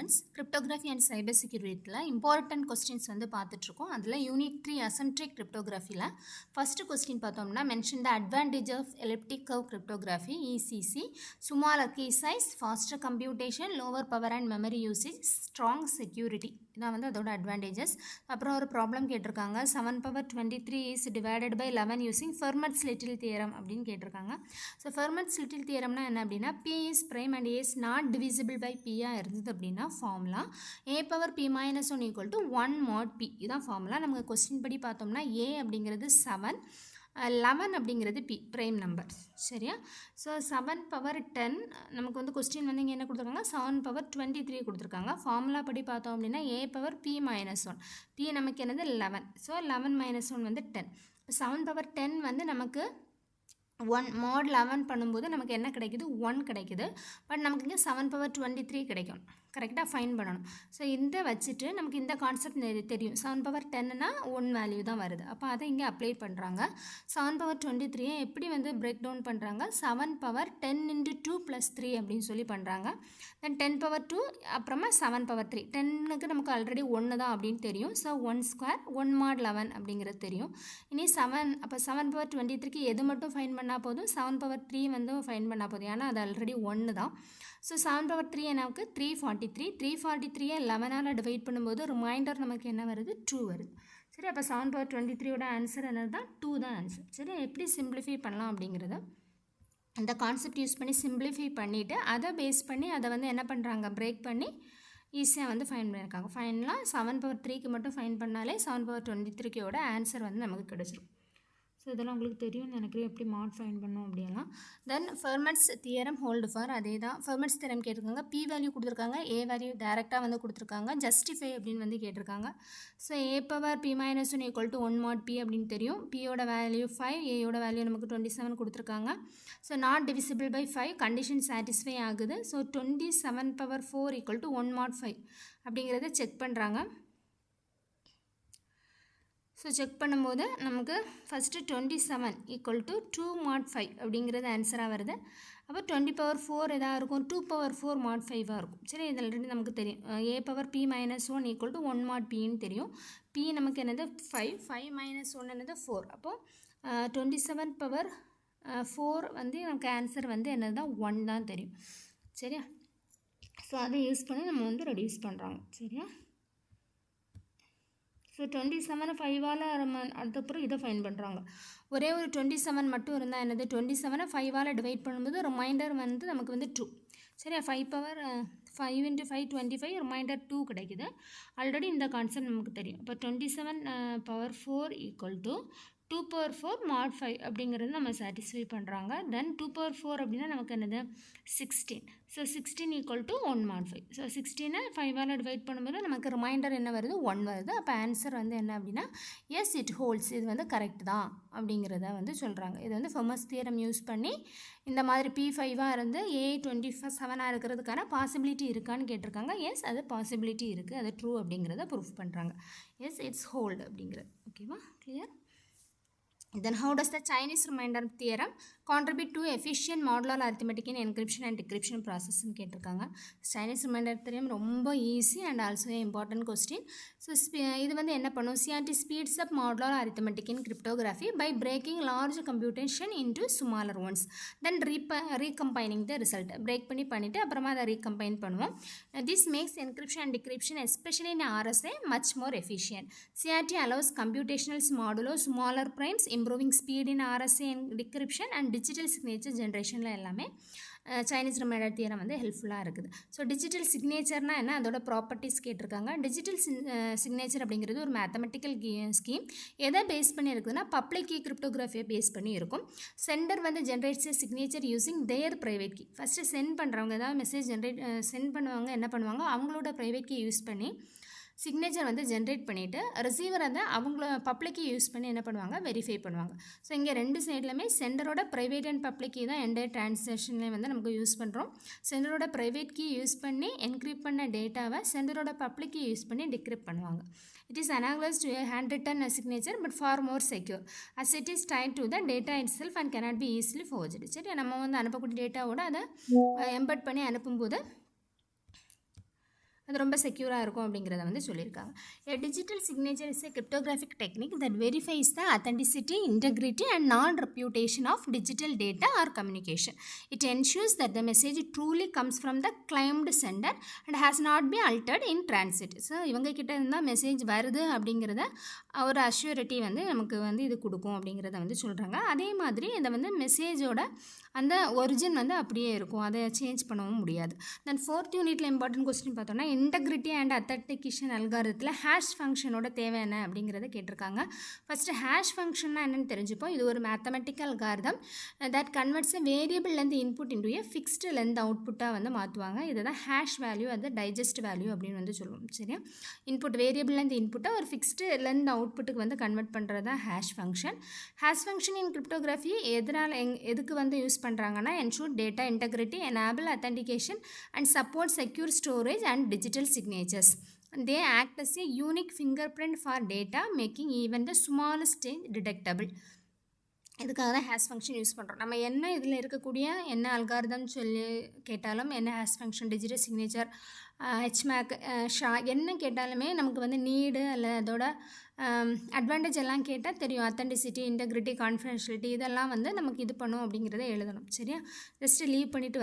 Students cryptography and cyber செக்யூரிட்டியில் important questions வந்து பார்த்துட்ருக்கோம். அதில் யூனிட் 3 அசென்ட்ரிக் கிரிப்டோகிராஃபியில் ஃபஸ்ட்டு கொஸ்டின் பார்த்தோம்னா mention the advantage of elliptic curve cryptography ECC, smaller key size, faster computation, lower power and memory usage, strong security. இதான் வந்து அதோட advantages. அப்புறம் ஒரு ப்ராப்ளம் கேட்டிருக்காங்க, 7 power 23 is divided by 11 using Fermat's little theorem அப்படின்னு கேட்டிருக்காங்க. So Fermat's little தியரம்னா என்ன அப்படின்னா, P is prime and A is not divisible by பியாக இருந்தது அப்படின்னா formula a power B minus 1 equal to 1 mod p. இதான் ஃபார்முலா. நமக்கு கொஸ்டின் படி பார்த்தோம்னா ஏ அப்படிங்கிறது 7, 11 அப்படிங்கிறது பி பிரைம் நம்பர். சரியா? ஸோ 7 பவர் 10 நமக்கு வந்து கொஸ்டின் வந்து இங்கே என்ன கொடுத்துருக்காங்க, 7 பவர் 23 கொடுத்துருக்காங்க. ஃபார்முலா படி பார்த்தோம் அப்படின்னா ஏ பவர் பி மைனஸ் 1, பி நமக்கு என்னது 11. ஸோ 11 மைனஸ் 1 வந்து 10. 7 பவர் 10 வந்து நமக்கு 1 mod 11 பண்ணும்போது நமக்கு என்ன கிடைக்குது, 1 கிடைக்குது. பட் நமக்கு இங்கே 7 பவர் 23 கிடைக்கும். கரெக்டாக ஃபைன் பண்ணணும். ஸோ இந்த வச்சுட்டு நமக்கு இந்த கான்செப்ட் தெரியும். 7 பவர் 10னா 1 வேல்யூ தான் வருது. அப்போ அதை இங்கே அப்ளை பண்ணுறாங்க. 7 பவர் 23 எப்படி வந்து பிரேக் டவுன் பண்ணுறாங்க, 7 பவர் 10 into 2 + 3 அப்படின்னு சொல்லி பண்ணுறாங்க. தென் 10 பவர் 2 அப்புறமா 7 பவர் 3. 10க்கு நமக்கு ஆல்ரெடி 1 தான் அப்படின்னு தெரியும். ஸோ 1 ஸ்கொயர் 1 mod 11 அப்படிங்கிறது தெரியும். இனி 7 அப்போ 7 பவர் 23க்கு எது மட்டும் ஃபைன் பண்ணால் போதும், 7 பவர் 3 வந்து ஃபைன் பண்ணால் போதும். ஏன்னா அது ஆல்ரெடி 1 தான். ஸோ 7 பவர் 3 எனக்கு 343. 343 11ஆல் டிவைட் பண்ணும்போது ரிமைண்டர் நமக்கு என்ன வருது, 2 வருது. சரி, அப்போ 7 பவர் 23யோட ஆன்சர் என்னது தான், 2 தான் ஆன்சர். சரி, எப்படி சிம்பிளிஃபை பண்ணலாம் அப்படிங்கிறத இந்த கான்செப்ட் யூஸ் பண்ணி சிம்பிளிஃபை பண்ணிவிட்டு அதை பேஸ் பண்ணி அதை வந்து என்ன பண்ணுறாங்க, பிரேக் பண்ணி ஈஸியாக வந்து ஃபைன் பண்ணியிருக்காங்க. ஃபைனலாக 7 பவர் 3க்கு மட்டும் ஃபைன் பண்ணாலே 7 பவர் 23யோட ஆன்சர் வந்து நமக்கு கிடச்சிரும். ஸோ இதெல்லாம் உங்களுக்கு தெரியும் நினைக்கிறேன், எப்படி மாட் ஃபைன் பண்ணோம் அப்படியெல்லாம். தென் ஃபெர்மட்ஸ் தியரம் ஹோல்டு ஃபார் அதே தான். ஃபெர்மட்ஸ் தியரம் கேட்டிருக்காங்க, பி வேல்யூ கொடுத்துருக்காங்க, ஏ வேல்யூ டேரெக்டாக வந்து கொடுத்துருக்காங்க, ஜஸ்டிஃபை அப்படின்னு வந்து கேட்டிருக்காங்க. So a power B minus 1 equal to 1 mod p அப்படின்னு தெரியும். பியோட வேல்யூ 5, ஏயோட வேல்யூ நமக்கு 27 கொடுத்துருக்காங்க. So not divisible by 5 condition satisfy ஆகுது. So 27 power 4 equal to 1 mod 5 அப்படிங்கிறத செக் பண்ணுறாங்க. ஸோ செக் பண்ணும்போது நமக்கு ஃபஸ்ட்டு 27 ஈக்குவல் டு 2 mod 5 அப்படிங்கிறது ஆன்சராக வருது. அப்போ 20 பவர் 4 எதாக இருக்கும், 2 பவர் 4 mod 5ஆக இருக்கும். சரி, இதில் ரெண்டு நமக்கு தெரியும். A power B minus 1 equal to 1 mod பின்னு தெரியும். பி நமக்கு என்னது 5, 5 மைனஸ் 1 என்னது 4. அப்போது 27 பவர் 4 வந்து நமக்கு ஆன்சர் வந்து என்னது தான் 1 தான் தெரியும். சரியா? ஸோ அதை யூஸ் பண்ணி நம்ம வந்து ரெடியூஸ் பண்ணுறாங்க. சரியா? ஸோ 27 5ஆல் அதுக்கப்புறம் இதை ஃபைன் பண்ணுறாங்க. ஒரே ஒரு 27 மட்டும் இருந்தால் என்னது, 27 5ஆல் டிவைட் பண்ணும்போது ரிமைண்டர் வந்து நமக்கு வந்து 2. சரியா? 5 பவர் 5 into 5 25, ரிமைண்டர் 2 கிடைக்குது. ஆல்ரெடி இந்த கான்செப்ட் நமக்கு தெரியும். இப்போ 27 power 4 equal to 2 power 4 mod 5 அப்படிங்கிறது நம்ம சாட்டிஸ்ஃபை பண்ணுறாங்க. தென் 2 பவர் 4 அப்படின்னா நமக்கு என்னது 16. So 16 equal to 1 mod 5. So 16 5ஆல் டிவைட் பண்ணும்போது நமக்கு ரிமைண்டர் என்ன வருது, 1 வருது. அப்போ ஆன்சர் வந்து என்ன அப்படின்னா எஸ் இட் ஹோல்ட்ஸ், இது வந்து கரெக்ட் தான் அப்படிங்கிறத வந்து சொல்கிறாங்க. இது வந்து ஃபெர்மஸ் தியரம் யூஸ் பண்ணி இந்த மாதிரி P5ஆக இருந்து A27ஆக இருக்கிறதுக்கான பாசிபிலிட்டி இருக்கான்னு கேட்டிருக்காங்க. எஸ், அது பாசிபிலிட்டி இருக்குது, அது ட்ரூ அப்படிங்கிறத ப்ரூஃப் பண்ணுறாங்க. எஸ் இட்ஸ் ஹோல்டு அப்படிங்கிறது. ஓகேவா? Clear? Then how does the Chinese remainder theorem contribute to efficient modular arithmetic in encryption and decryption process ன்னு கேட்டிருக்காங்க. Chinese remainder theorem ரொம்ப easy and also important question. So இது வந்து என்ன பண்ணும், CRT speeds up modular arithmetic in cryptography by breaking large computation into smaller ones, then recombining the result. Break பண்ணிவிட்டு அப்புறமா அதை ரீகம்பைன் பண்ணுவோம். This makes encryption and decryption especially in RSA much more efficient. CRT allows computational modulo smaller primes, improving speed in RSA and decryption and digital signature generationல எல்லாமே Chinese reminder theorem வந்து ஹெல்ப்ஃபுல்லாக இருக்குது. So digital சிக்னேச்சர்னால் என்ன, அதோட properties கேட்டிருக்காங்க. Digital signature அப்படிங்கிறது ஒரு mathematical scheme. எதை பேஸ் பண்ணி இருக்குதுன்னா பப்ளிக் கீ கிரிப்டோகிராஃபியை பேஸ் பண்ணி இருக்கும். சென்டர் வந்து ஜென்ரேட்ஸ் சிக்னேச்சர் யூஸிங் தேர் ப்ரைவேட் கீ. ஃபஸ்ட்டு சென்ட் பண்ணுறவங்க ஏதாவது மெசேஜ் சென்ட் பண்ணுவாங்க, என்ன பண்ணுவாங்க, அவங்களோட ப்ரைவேட் கீ யூஸ் பண்ணி சிக்னேச்சர் வந்து ஜென்ரேட் பண்ணிவிட்டு ரிசீவர் அதை அவங்கள பப்ளிக் யூஸ் பண்ணி என்ன பண்ணுவாங்க, வெரிஃபை பண்ணுவாங்க. ஸோ இங்கே ரெண்டு சைட்லையுமே சென்டரோட ப்ரைவேட் அண்ட் பப்ளிக் கீ தான் என்டையர் டிரான்சாக்ஷன்லேயும் வந்து நமக்கு யூஸ் பண்ணுறோம். சென்டரோட ப்ரைவேட் கீ யூஸ் பண்ணி என்கிரிப்ட் பண்ண டேட்டாவை சென்டரோட பப்ளிக் கீ யூஸ் பண்ணி டிக்ரிப்ட் பண்ணுவாங்க. It is analogous to a handwritten signature but far more secure as it is tied to the data itself and cannot be easily forged. சரி, நம்ம வந்து அனுப்பக்கூடிய டேட்டாவோட அதை எம்பெட் பண்ணி அனுப்பும்போது அது ரொம்ப செக்யூராக இருக்கும் அப்படிங்கிறத வந்து சொல்லியிருக்காங்க. A digital signature is a cryptographic technique that verifies the authenticity, integrity and non-reputation of digital data or communication. It ensures that the message truly comes from the claimed sender and has not been altered in transit. So இவங்க கிட்ட இருந்தால் message வருது அப்படிங்கிறத ஒரு assurity வந்து நமக்கு வந்து இது கொடுக்கும் அப்படிங்கிறத வந்து சொல்கிறாங்க. அதே மாதிரி இதை வந்து மெசேஜோட அந்த ஒரிஜின் வந்து அப்படியே இருக்கும், அதை சேஞ்ச் பண்ணவும் முடியாது. தென் 4th யூனிட்டில் இம்பார்ட்டன்ட் கொஸ்டின் பார்த்தோம்னா இன்டெகிரிட்டி அண்ட் அத்தன்டிகேஷன் அல்காரிதத்தில் ஹேஷ் ஃபங்க்ஷனோட தேவை என்ன அப்படிங்கிறத கேட்டிருக்காங்க. ஃபஸ்ட்டு ஹேஷ் ஃபங்க்ஷன்னா என்னென்னு தெரிஞ்சுப்போம். இது ஒரு mathematical algorithm that converts a variable length input into a fixed length அவுட்புட்டாக வந்து மாற்றுவாங்க. இதை தான் ஹேஷ் வேல்யூ அது டைஜஸ்ட் வேல்யூ அப்படின்னு வந்து சொல்லுவோம். சரியா, இன்புட் வேரியபிள் லென்த் இன்புட்டை ஒரு ஃபிக்ஸ்டு லென்த் அவுட்புட்டுக்கு வந்து கன்வெர்ட் பண்ணுறது தான் ஹேஷ் ஃபங்க்ஷன். ஹேஷ் ஃபங்க்ஷன் இன் கிரிப்டோகிராஃபி எதுக்கு வந்து யூஸ் பண்ணுறாங்கன்னா ensure data integrity, enable authentication and support secure storage and digital signatures. They act as a unique fingerprint for data, making even the smallest change detectable. இதுக்காக தான் hash function use பண்ணுறோம். நம்ம என்ன இதில் இருக்கக்கூடிய என்ன அல்காரிதம் சொல்லி கேட்டாலும், என்ன hash function, digital signature, HMAC, SHA என்ன கேட்டாலுமே நமக்கு வந்து நீடு அல்ல அதோட அட்வான்டேஜ் எல்லாம் கேட்டால் தெரியும். அத்தன்டிசிட்டி, இன்டெகிரிட்டி, கான்ஃபிடென்ஷியலிட்டி இதெல்லாம் வந்து நமக்கு இது பண்ணும் அப்படிங்கிறத எழுதணும். சரியா, ஜஸ்ட்டு லீவ் பண்ணிவிட்டு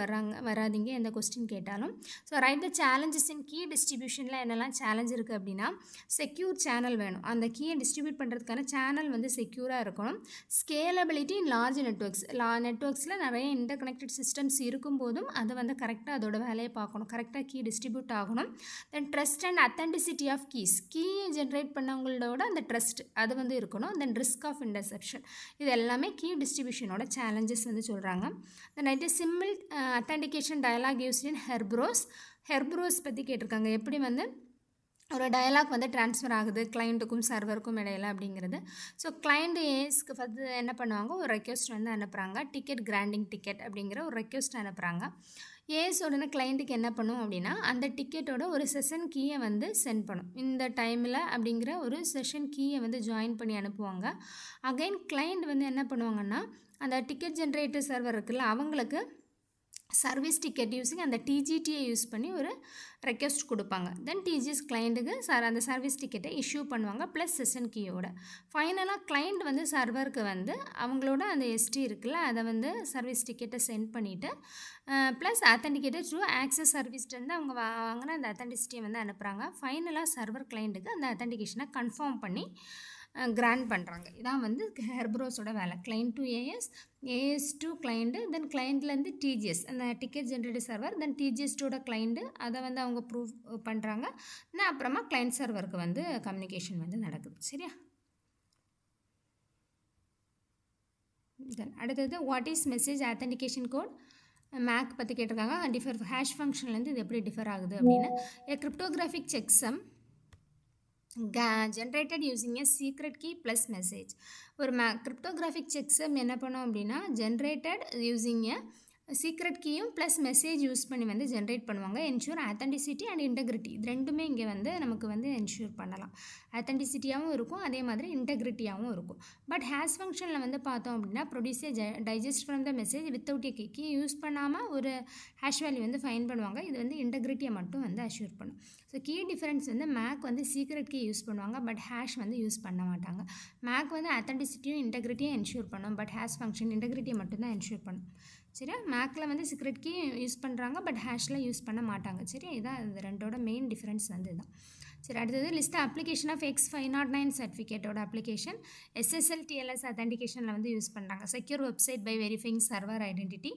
வராதிங்க எந்த கொஸ்டின் கேட்டாலும். So write the challenges in key டிஸ்ட்ரிபியூஷனில் என்னெல்லாம் சேலஞ்ச் இருக்குது அப்படின்னா, செக்யூர் சேனல் வேணும். அந்த கீயை டிஸ்ட்ரிபியூட் பண்ணுறதுக்கான சேனல் வந்து செக்யூராக இருக்கணும். ஸ்கேலபிலிட்டி இன் லார்ஜ் நெட்ஒர்க்ஸில் நிறைய இன்டர் கனெக்டட் சிஸ்டம்ஸ் இருக்கும்போதும் அதை வந்து கரெக்டாக அதோட வேலையை பார்க்கணும், கரெக்டாக கீ டிஸ்ட்ரிபியூட் ஆகணும். Then trust and authenticity of keys, கீயை ஜென்ரேட் பண்ணவங்களோட அந்த ட்ரஸ்ட் அது வந்து இருக்கணும். தென் ரிஸ்க் ஆஃப் இன்டர்செப்ஷன், இது எல்லாமே கீ டிஸ்ட்ரிபியூஷனோட சேலஞ்சஸ் வந்து சொல்கிறாங்க. Then write simple authentication dialogue used in Kerberos பற்றி கேட்டிருக்காங்க. எப்படி வந்து ஒரு டயலாக் வந்து ட்ரான்ஸ்ஃபர் ஆகுது கிளைண்ட்டுக்கும் சர்வருக்கும் இடையில அப்படிங்கிறது. ஸோ கிளைண்ட் ஏஸ்க்கு வந்து என்ன பண்ணுவாங்க, ஒரு ரெக்வெஸ்ட் வந்து அனுப்புகிறாங்க. டிக்கெட் கிராண்டிங் டிக்கெட் அப்படிங்கிற ஒரு ரெக்வெஸ்ட் அனுப்புகிறாங்க. ஏஸ் உடனே கிளைண்ட்டுக்கு என்ன பண்ணும் அப்படின்னா, அந்த டிக்கெட்டோட ஒரு செஷன் கீயை வந்து சென்ட் பண்ணும். இந்த டைமில் அப்படிங்கிற ஒரு செஷன் கீயை வந்து ஜாயின் பண்ணி அனுப்புவாங்க. அகைன் கிளைண்ட் வந்து என்ன பண்ணுவாங்கன்னா, அந்த டிக்கெட் ஜென்ரேட்டர் சர்வர் இருக்குல்ல, அவங்களுக்கு சர்வீஸ் டிக்கெட் யூஸிங் அந்த டிஜிடியை யூஸ் பண்ணி ஒரு ரெக்வெஸ்ட் கொடுப்பாங்க. தென் டிஜிஎஸ் கிளைண்ட்டுக்கு அந்த சர்வீஸ் டிக்கெட்டை இஷ்யூ பண்ணுவாங்க ப்ளஸ் செஷன் கீயோட. ஃபைனலாக கிளைண்ட் வந்து சர்வருக்கு வந்து அவங்களோட அந்த எஸ்டி இருக்குல்ல, அதை வந்து சர்வீஸ் டிக்கெட்டை சென்ட் பண்ணிவிட்டு ப்ளஸ் அத்தன்டிகேட்டட் த்ரூ ஆக்சஸ் சர்வீஸ்லேருந்து அவங்க வாங்கின அந்த அத்தன்டிசிட்டியை வந்து அனுப்புகிறாங்க. ஃபைனலாக சர்வர் கிளைண்ட்டுக்கு அந்த அத்தன்டிகேஷனை கன்ஃபார்ம் பண்ணி கிராண்ட் பண்ணுறாங்க. இதான் வந்து ஹெர்ப்ரோஸோட வேலை. Client to AS to client, then கிளைண்ட்லேருந்து டிஜிஎஸ் அந்த டிக்கெட் ஜென்ரேட்டர் சர்வர், தென் டிஜிஎஸ்டோட கிளைண்ட்டு அதை வந்து அவங்க ப்ரூவ் பண்ணுறாங்க. தென் அப்புறமா கிளைண்ட் சர்வருக்கு வந்து கம்யூனிகேஷன் வந்து நடக்குது. சரியா, தென் அடுத்தது what is message authentication code, MAC பற்றி கேட்டிருக்காங்க. டிஃபர் ஹேஷ் ஃபங்க்ஷன்லேருந்து இது எப்படி டிஃபர் ஆகுது அப்படின்னு. A cryptographic checksum generated using a secret key plus message. ஒரு cryptographic checksum என்ன பண்ணோம் அப்படின்னா, generated using a சீக்ரெட் கீயும் ப்ளஸ் மெசேஜ் யூஸ் பண்ணி வந்து ஜென்ரேட் பண்ணுவாங்க. என்ஷூர் அத்தன்டிசிட்டி அண்ட் இன்டெகிரிட்டி, இது ரெண்டுமே இங்கே வந்து நமக்கு வந்து என்ஷூர் பண்ணலாம். அத்தன்டிசிட்டியாகவும் இருக்கும், அதே மாதிரி இன்டெகிரிட்டியாகவும் இருக்கும். பட் ஹேஷ் ஃபங்க்ஷனில் வந்து பார்த்தோம் அப்படின்னா, produce digest from the message without a key use பண்ணாமல் ஒரு ஹேஷ் வேல்யூ வந்து ஃபைன் பண்ணுவாங்க. இது வந்து இன்டெகிரிட்டியை மட்டும் வந்து அஷ்யூர் பண்ணும். ஸோ கீ டிஃபரன்ஸ் வந்து மேக் வந்து சீக்ரெட் கீ யூஸ் பண்ணுவாங்க, பட் ஹேஷ் வந்து யூஸ் பண்ண மாட்டாங்க. மேக் வந்து அத்தன்டிசிட்டியும் இன்டெகிரிட்டியும் என்ஷூர் பண்ணும், பட் ஹேஷ் ஃபங்க்ஷன் இன்டெகிரிட்டியை மட்டும்தான் என்ஷூர் பண்ணும். சரியா, மேக்கில் வந்து சீக்ரெட் கீ யூஸ் பண்ணுறாங்க, பட் ஹேஷில் யூஸ் பண்ண மாட்டாங்க. சரியா, இதான் இது ரெண்டோட மெயின் டிஃப்ரென்ஸ் வந்து இதுதான். சரி, அடுத்தது லிஸ்ட் அப்ளிகேஷன் ஆஃப் X509 சர்டிஃபிகேட்டோட அப்ளிகேஷன் SSL TLS அத்தன்டிகேஷனில் வந்து யூஸ் பண்ணுறாங்க. Secure website by verifying server identity.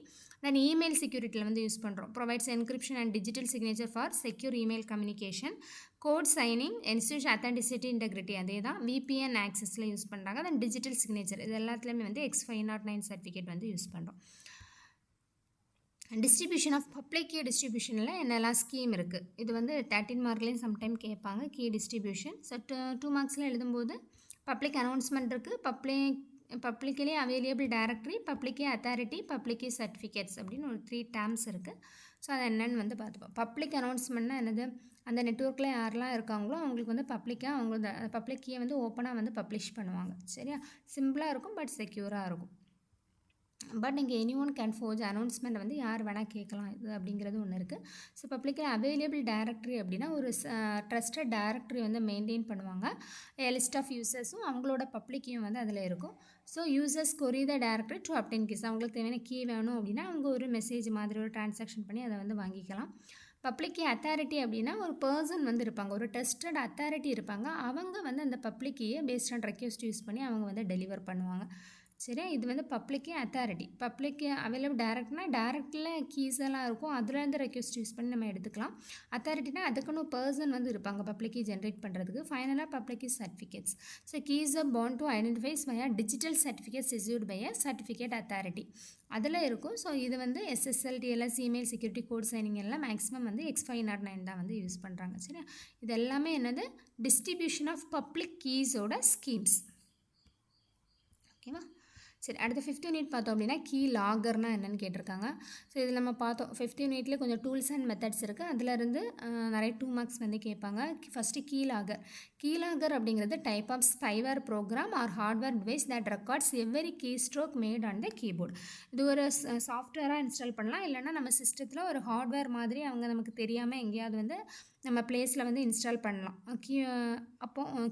Then email செக்யூரிட்டியில் வந்து யூஸ் பண்ணுறோம். Provides encryption and digital signature for secure email communication. Code signing, ensure authenticity integrity அதே தான். VPN ஆக்சஸில் use பண்ணுறாங்க. தென் டிஜிட்டல் சிக்னேச்சர் இது எல்லாத்துலேயுமே வந்து X509 சர்டிஃபிகேட் வந்து யூஸ் பண்ணுறோம். டிஸ்ட்ரிபியூஷன் ஆஃப் பப்ளிக் கீ டிஸ்ட்ரிபியூஷனில் என்னெல்லாம் ஸ்கீம் இருக்குது, இது வந்து 13 மார்க்லேயும் சம்டைம் கேட்பாங்க. கீ டிஸ்ட்ரிபியூஷன் ஸோ 2 மார்க்ஸில் எழுதும்போது பப்ளிக் அனௌன்ஸ்மெண்ட் இருக்குது, publicly available directory, public authority, public certificates அப்படின்னு ஒரு 3 டேர்ம்ஸ் இருக்குது. ஸோ அது என்னென்னு வந்து பார்த்துப்போம். பப்ளிக் அனௌன்ஸ்மெண்ட்னா என்னது, அந்த நெட்வொர்க்கில் யாரெல்லாம் இருக்காங்களோ அவங்களுக்கு வந்து பப்ளிக்காக அவங்க பப்ளிக் கீயை வந்து ஓப்பனாக வந்து பப்ளிஷ் பண்ணுவாங்க. சரியா, சிம்பிளாக இருக்கும் பட் செக்யூராக இருக்கும். பட் இங்கே any one can forge announcement வந்து யார் வேணால் கேட்கலாம் இது அப்படிங்கிறது ஒன்று இருக்குது. ஸோ பப்ளிக்கில் அவைலபிள் டைரக்டரி அப்படின்னா ஒரு ட்ரஸ்டட் டைரக்டரி வந்து மெயின்டைன் பண்ணுவாங்க. லிஸ்ட் ஆஃப் யூசர்ஸும் அவங்களோட பப்ளிக்கையும் வந்து அதில் இருக்கும். So users query the directory to obtained keys. அவங்களுக்கு தேவையான கீ வேணும் அப்படின்னா அவங்க ஒரு மெசேஜ் மாதிரி ஒரு ட்ரான்சாக்ஷன் பண்ணி அதை வந்து வாங்கிக்கலாம். பப்ளிக் கீ அத்தாரிட்டி அப்படின்னா ஒரு பர்சன் வந்து இருப்பாங்க, ஒரு டெஸ்டட் அத்தாரிட்டி இருப்பாங்க. அவங்க வந்து அந்த பப்ளிக் கீயை பேஸ்ட் ஆன் ரெக்வெஸ்ட் யூஸ் பண்ணி அவங்க வந்து டெலிவர் பண்ணுவாங்க. சரியா, இது வந்து பப்ளிக்கே அத்தாரிட்டி. பப்ளிக் அவைலபிள் டேரக்ட்னா டேரக்டில் கீஸ் எல்லாம் இருக்கும், அதுலேருந்து ரெக்வெஸ்ட் யூஸ் பண்ணி நம்ம எடுத்துக்கலாம். அத்தாரிட்டினா அதுக்குன்னு பர்சன் வந்து இருப்பாங்க பப்ளிக் கீ ஜென்ரேட் பண்ணுறதுக்கு. ஃபைனலாக public key certificates. So keys are bound to identities via digital certificates issued by a certificate authority அதில் இருக்கும். ஸோ இது வந்து SSL TLS email security code signing எல்லாம் மேக்ஸிமம் வந்து X509 தான் வந்து யூஸ் பண்ணுறாங்க. சரியா, இது எல்லாமே என்னது டிஸ்ட்ரிபியூஷன் ஆஃப் பப்ளிக் கீஸோட ஸ்கீம்ஸ். ஓகேவா, சரி. அடுத்த 5th யூனிட் பார்த்தோம் அப்படின்னா கீ லாகர்னால் என்னென்னு கேட்டிருக்காங்க. ஸோ இதில் நம்ம பார்த்தோம் 5th யூனிட்லேயே கொஞ்சம் டூல்ஸ் அண்ட் மெத்தட்ஸ் இருக்குது. அதிலேருந்து நிறைய 2 மார்க்ஸ் வந்து கேட்பாங்க. First key logger. Key logger அப்படிங்கிறது type of spyware program or hardware device that records every key stroke made on the keyboard. இது ஒரு சாஃப்ட்வேராக இன்ஸ்டால் பண்ணலாம், இல்லைனா நம்ம சிஸ்டத்தில் ஒரு ஹார்ட்வேர் மாதிரி அவங்க நமக்கு தெரியாமல் எங்கேயாவது வந்து நம்ம பிளேஸில் வந்து இன்ஸ்டால் பண்ணலாம்.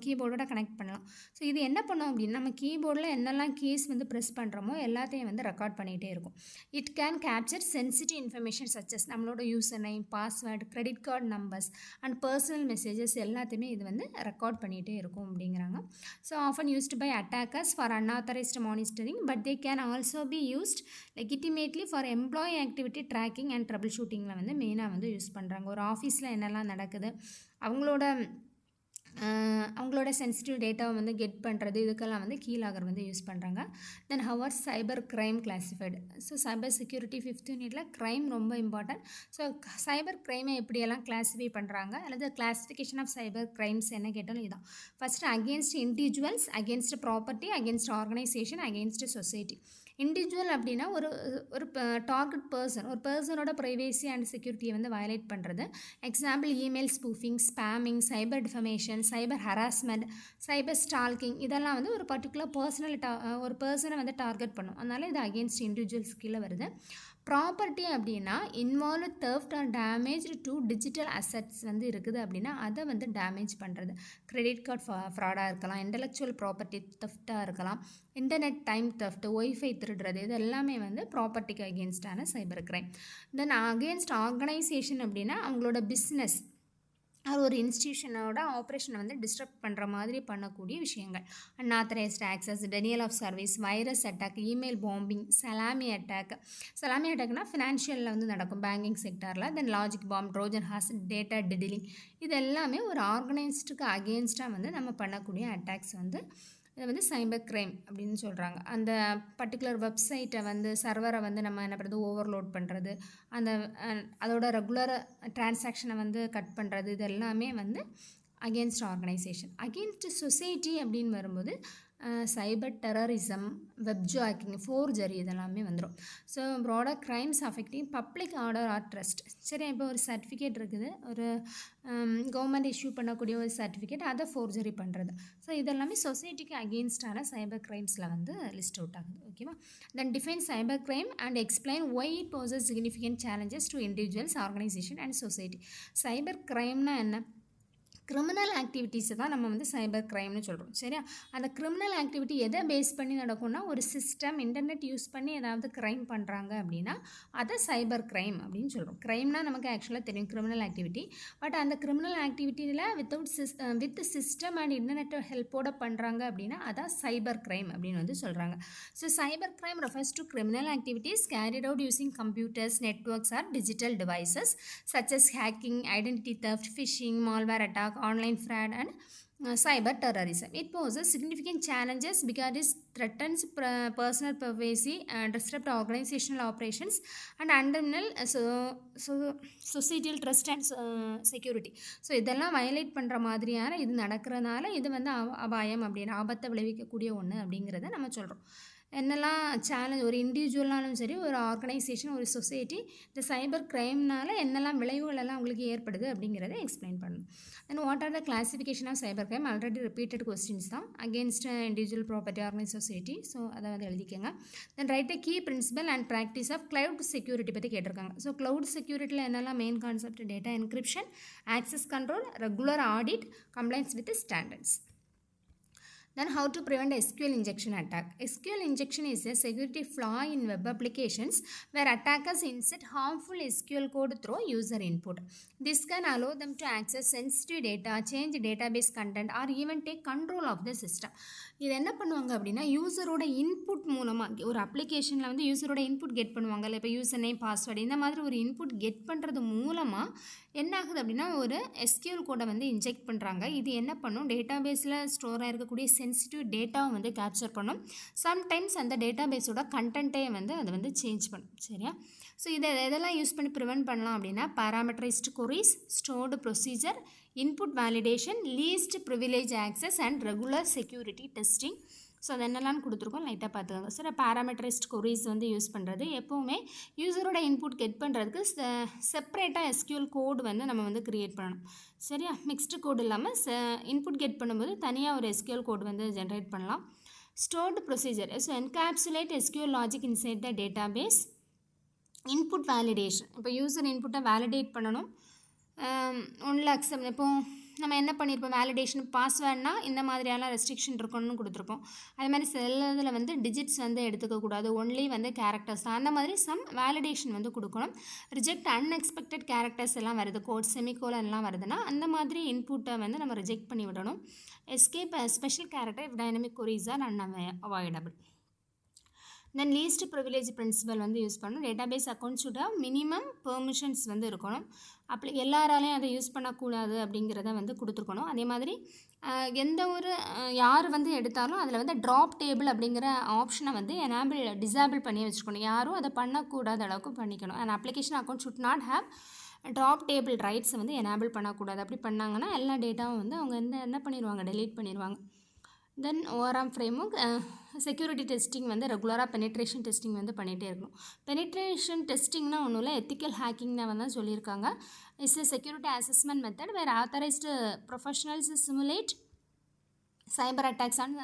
கீபோர்டோட கனெக்ட் பண்ணலாம். ஸோ இது என்ன பண்ணோம் அப்படின்னா நம்ம கீபோர்டில் என்னெல்லாம் கீஸ் வந்து ப்ரெஸ் பண்ணுறோமோ எல்லாத்தையும் வந்து ரெக்கார்ட் பண்ணிகிட்டே இருக்கும். It can capture sensitive information such as நம்மளோட user name, password, credit card numbers and personal messages எல்லாத்தையுமே இது வந்து ரெக்கார்ட் பண்ணிகிட்டே இருக்கும் அப்படிங்கிறாங்க. So often used by attackers for unauthorized monitoring, but they can also be used legitimately for employee activity tracking and ட்ரபிள் ஷூட்டிங்கில் வந்து மெயினாக வந்து யூஸ் பண்ணுறாங்க. ஒரு ஆஃபீஸில் என்னெல்லாம் நடக்குது, அவங்களோட சென்சிட்டிவ் டேட்டாவை வந்து கெட் பண்ணுறது, இதுக்கெல்லாம் வந்து கீ லாகர் வந்து யூஸ் பண்ணுறாங்க. Then how are cyber crime classified. So cyber security 5th யூனிட்டில் க்ரைம் ரொம்ப இம்பார்ட்டன்ட். ஸோ சைபர் க்ரைமை எப்படியெல்லாம் கிளாஸிஃபை பண்ணுறாங்க அல்லது கிளாஸிஃபிகேஷன் ஆஃப் சைபர் க்ரைம்ஸ் என்ன கேட்டாலும் இதுதான். First against individuals, against property, against organisation, against society. Individual அப்படின்னா ஒரு டார்கெட் பர்சன், ஒரு பர்சனோட ப்ரைவேசி அண்ட் செக்யூரிட்டியை வந்து வயலேட் பண்ணுறது. எக்ஸாம்பிள் இமெயில் ஸ்பூஃபிங், ஸ்பேமிங், சைபர் டிஃபமேஷன், சைபர் ஹராஸ்மெண்ட், சைபர் ஸ்டால்கிங், இதெல்லாம் வந்து ஒரு பர்டிகுலர் ஒரு பர்சனை வந்து டார்கெட் பண்ணும். அதனால் இது அகேன்ஸ்ட் இண்டிவிஜுவல்ஸ் கீழே வருது. ப்ராப்பர்ட்டி அப்படின்னா involve theft or damage to digital assets வந்து இருக்குது அப்படின்னா அதை வந்து டேமேஜ் பண்ணுறது. கிரெடிட் கார்டு ஃப்ராடாக இருக்கலாம், இன்டெலெக்சுவல் ப்ராப்பர்ட்டி தெஃப்டாக இருக்கலாம், இன்டர்நெட் டைம் தெஃப்ட், ஒய்ஃபை திருடுறது, இது எல்லாமே வந்து ப்ராப்பர்ட்டிக்கு அகேன்ஸ்டான சைபர் கிரைம். தென் அகேன்ஸ்ட் ஆர்கனைசேஷன் அப்படின்னா அவங்களோட பிஸ்னஸ் அது ஒரு இன்ஸ்டியூஷனோட ஆப்ரேஷனை வந்து டிஸ்டர்ப் பண்ணுற மாதிரி பண்ணக்கூடிய விஷயங்கள். Unauthorized access, denial of service, virus attack, email bombing, salami அட்டாக்னா ஃபினான்ஷியலில் வந்து நடக்கும், பேங்கிங் செக்டாரில். Then logic bomb, Trojan horse, data diddling, இது எல்லாமே ஒரு ஆர்கனைஸ்டுக்கு அகேன்ஸ்டாக வந்து நம்ம பண்ணக்கூடிய அட்டாக்ஸ் வந்து இதை வந்து சைபர் கிரைம் அப்படின்னு சொல்கிறாங்க. அந்த பர்டிகுலர் வெப்சைட்டை வந்து சர்வரை வந்து நம்ம என்ன பண்ணுறது, ஓவர்லோட் பண்ணுறது, அதோட ரெகுலர் டிரான்சாக்ஷனை வந்து கட் பண்ணுறது, இது எல்லாமே வந்து அகேன்ஸ்ட் ஆர்கனைசேஷன். அகேன்ஸ்ட் சொசைட்டி அப்படின்னு வரும்போது cyber terrorism, web jacking, forgery, இதெல்லாமே வந்துடும். So broader crimes affecting public order or trust. சரி, இப்போ ஒரு சர்டிஃபிகேட் இருக்குது, ஒரு கவர்மெண்ட் இஷ்யூ பண்ணக்கூடிய ஒரு சர்டிஃபிகேட், அதை ஃபோர்ஜரி பண்ணுறது. ஸோ இதெல்லாமே சொசைட்டிக்கு அகெயின்ஸ்டான சைபர் கிரைம்ஸில் வந்து லிஸ்ட் அவுட் ஆகுது. ஓகேவா, then define cyber crime and explain why it poses significant challenges to individuals, organisation and society. Cyber கிரைம்னா என்ன? கிரிமினல் ஆக்டிவிட்டீஸை தான் நம்ம வந்து சைபர் கிரைம்னு சொல்கிறோம். சரியா, அந்த கிரிமினல் ஆக்டிவிட்டி எதை பேஸ் பண்ணி நடக்கும்னா ஒரு சிஸ்டம், இன்டர்நெட் யூஸ் பண்ணி ஏதாவது கிரைம் பண்ணுறாங்க அப்படின்னா அதை சைபர் கிரைம் அப்படின்னு சொல்கிறோம். கிரைம்னா நமக்கு ஆக்சுவலாக தெரியும் கிரிமினல் ஆக்டிவிட்டி. பட் அந்த கிரிமினல் ஆக்டிவிட்டியில் வித் சிஸ்டம் அண்ட் இன்டர்நெட் ஹெல்ப்போட பண்ணுறாங்க அப்படின்னா அதான் சைபர் கிரைம் அப்படின்னு வந்து சொல்கிறாங்க. So cyber crime refers to criminal activities carried out using computers, networks or digital devices such as hacking, identity theft, phishing, malware attack, online fraud and cyber terrorism. It poses significant challenges because it threatens personal privacy and disrupt organizational operations and undermine societal trust and security. So இதெல்லாம் violate பண்ணுற மாதிரியான இது நடக்கிறதுனால இது வந்து அபாயம் அப்படின்னு ஆபத்தை விளைவிக்கக்கூடிய ஒன்று அப்படிங்கிறத நம்ம சொல்கிறோம். என்னெல்லாம் சேலஞ்ச் ஒரு இண்டிவிஜுவல்னாலும் சரி ஒரு ஆர்கனைசேஷன் ஒரு சொசைட்டி இந்த சைபர் க்ரைம்னால் என்னெல்லாம் விளைவுகள் எல்லாம் உங்களுக்கு ஏற்படுது அப்படிங்கிறத எக்ஸ்பிளைன் பண்ணணும். Then what are the classification of cyber crime already repeated questions தான் against individual property organise society. So அதை வந்து எழுதிக்கங்க. Then write the key principle and practice of cloud security பற்றி கேட்டிருக்காங்க. ஸோ க்ளவுட் செக்யூரிட்டியில் என்னெல்லாம் main concept data encryption, access control, regular audit, compliance with standards. Then how to prevent SQL injection attack. SQL injection is a security flaw in web applications where attackers insert harmful SQL code through user input. This can allow them to access sensitive data, change database content or even take control of the system. இது என்ன பண்ணுவாங்க அப்படின்னா யூசரோட input மூலமாக ஒரு அப்ளிகேஷனில் வந்து யூசரோட input get பண்ணுவாங்க. இல்லை இப்போ யூசர் நேம் பாஸ்வேர்டு இந்த மாதிரி ஒரு இன்புட் கெட் பண்ணுறது மூலமாக என்ன ஆகுது அப்படின்னா ஒரு SQL கோடை வந்து இன்ஜெக்ட் பண்ணுறாங்க. இது என்ன பண்ணும், டேட்டாபேஸில் ஸ்டோர் ஆகிருக்கக்கூடிய சென்சிட்டிவ் டேட்டாவை வந்து கேப்சர் பண்ணும். சம்டைம்ஸ் அந்த டேட்டாபேஸோட கண்டென்ட்டே வந்து அதை வந்து சேஞ்ச் பண்ணும். சரியா? ஸோ இதை எதெல்லாம் யூஸ் பண்ணி ப்ரிவென்ட் பண்ணலாம் அப்படின்னா parameterized queries, stored procedure, input validation, least privilege access and regular security testing. So அது என்னெல்லாம் கொடுத்துருக்கோம் லைட்டாக பார்த்துக்கோங்க. சார் parameterized queries வந்து யூஸ் பண்ணுறது எப்போவுமே யூசரோட இன்புட் கெட் பண்ணுறதுக்கு செப்பரேட்டாக SQL கோடு வந்து நம்ம வந்து க்ரியேட் பண்ணணும். சரியா? மிக்ஸ்டு கோடு இல்லாமல் இன்புட் கெட் பண்ணும்போது தனியாக ஒரு SQL கோடு வந்து ஜென்ரேட் பண்ணலாம். stored procedure, so encapsulate SQL logic inside the database. Input validation, இப்போ யூசர் இன்புட்டை வேலிடேட் பண்ணணும். ஒன்றில் அக்செப்ட் இப்போ நம்ம என்ன பண்ணியிருப்போம், வேலிடேஷன் பாஸ்வேர்ட்னா இந்த மாதிரியெல்லாம் ரெஸ்ட்ரிக்ஷன் இருக்கணும்னு கொடுத்துருப்போம். அதே மாதிரி சில இதில் வந்து டிஜிட்ஸ் வந்து எடுத்துக்கக்கூடாது, ஒன்லி வந்து கேரக்டர்ஸ் தான். அந்த மாதிரி சம் வேலிடேஷன் வந்து கொடுக்கணும். ரிஜெக்ட் அன்எக்ஸ்பெக்டட் கேரக்டர்ஸ் எல்லாம் வருது, கோட் செமிகோலன் எல்லாம் வருதுன்னா அந்த மாதிரி இன்புட்டை வந்து நம்ம ரிஜெக்ட் பண்ணி விடணும். Escape special character if dynamic queries are unavoidable. Then least privilege principle வந்து யூஸ் பண்ணணும். Database account should have minimum permissions வந்து இருக்கணும். அப்படி எல்லாராலையும் அதை யூஸ் பண்ணக்கூடாது அப்படிங்கிறத வந்து கொடுத்துருக்கணும். அதே மாதிரி எந்த ஒரு யார் வந்து எடுத்தாலும் அதில் வந்து ட்ராப் டேபிள் அப்படிங்கிற ஆப்ஷனை வந்து டிசேபிள் பண்ணி வச்சுக்கணும். யாரும் அதை பண்ணக்கூடாத அளவுக்கு பண்ணிக்கணும். And application account should not have drop table ரைட்ஸை வந்து எனேபிள் பண்ணக்கூடாது. அப்படி பண்ணாங்கன்னா எல்லா டேட்டாவும் வந்து அவங்க என்ன பண்ணிடுவாங்க, டெலீட் பண்ணிடுவாங்க. தென் ஓஆர்எம் ஃப்ரேம்ஒர்க் செக்யூரிட்டி டெஸ்டிங் வந்து ரெகுலராக பெனிட்ரேஷன் டெஸ்டிங் வந்து பண்ணிகிட்டே இருக்கணும். பெனிட்ரேஷன் டெஸ்டிங்னா ஒன்றும் இல்லை, எத்திக்கல் ஹேக்கிங்னா வந்து சொல்லியிருக்காங்க. It's a security assessment method where authorized professionals simulate cyber attacks on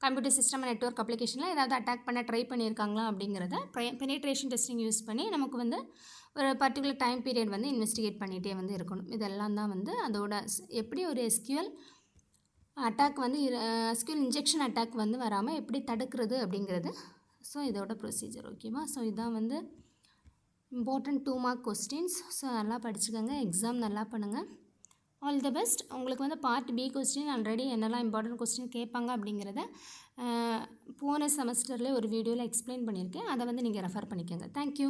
computer system network அப்ளிகேஷனில் ஏதாவது அட்டாக் பண்ண ட்ரை பண்ணியிருக்காங்களா அப்படிங்கிறத பெனிட்ரேஷன் டெஸ்டிங் யூஸ் பண்ணி நமக்கு வந்து ஒரு பர்டிகுலர் டைம் பீரியட் வந்து இன்வெஸ்டிகேட் பண்ணிகிட்டே வந்து இருக்கணும். இதெல்லாம் தான் வந்து அதோட எப்படி ஒரு SQL அட்டாக் வந்து SQL இன்ஜெக்ஷன் அட்டாக் வந்து வராமல் எப்படி தடுக்கிறது அப்படிங்கிறது. ஸோ இதோட ப்ரொசீஜர் ஓகேவா. ஸோ இதான் வந்து இம்பார்ட்டன்ட் 2 மார்க் கொஸ்டின்ஸ். ஸோ நல்லா படிச்சுக்கோங்க, எக்ஸாம் நல்லா பண்ணுங்கள். All the best. உங்களுக்கு வந்து பார்ட் B கொஸ்டின் ஆல்ரெடி என்னெல்லாம் இம்பார்ட்டன்ட் கொஸ்டின் கேட்பாங்க அப்படிங்கிறத போன செமஸ்டரில் ஒரு வீடியோவில் எக்ஸ்பிளைன் பண்ணியிருக்கேன். அதை வந்து நீங்கள் ரெஃபர் பண்ணிக்கோங்க. தேங்க்யூ.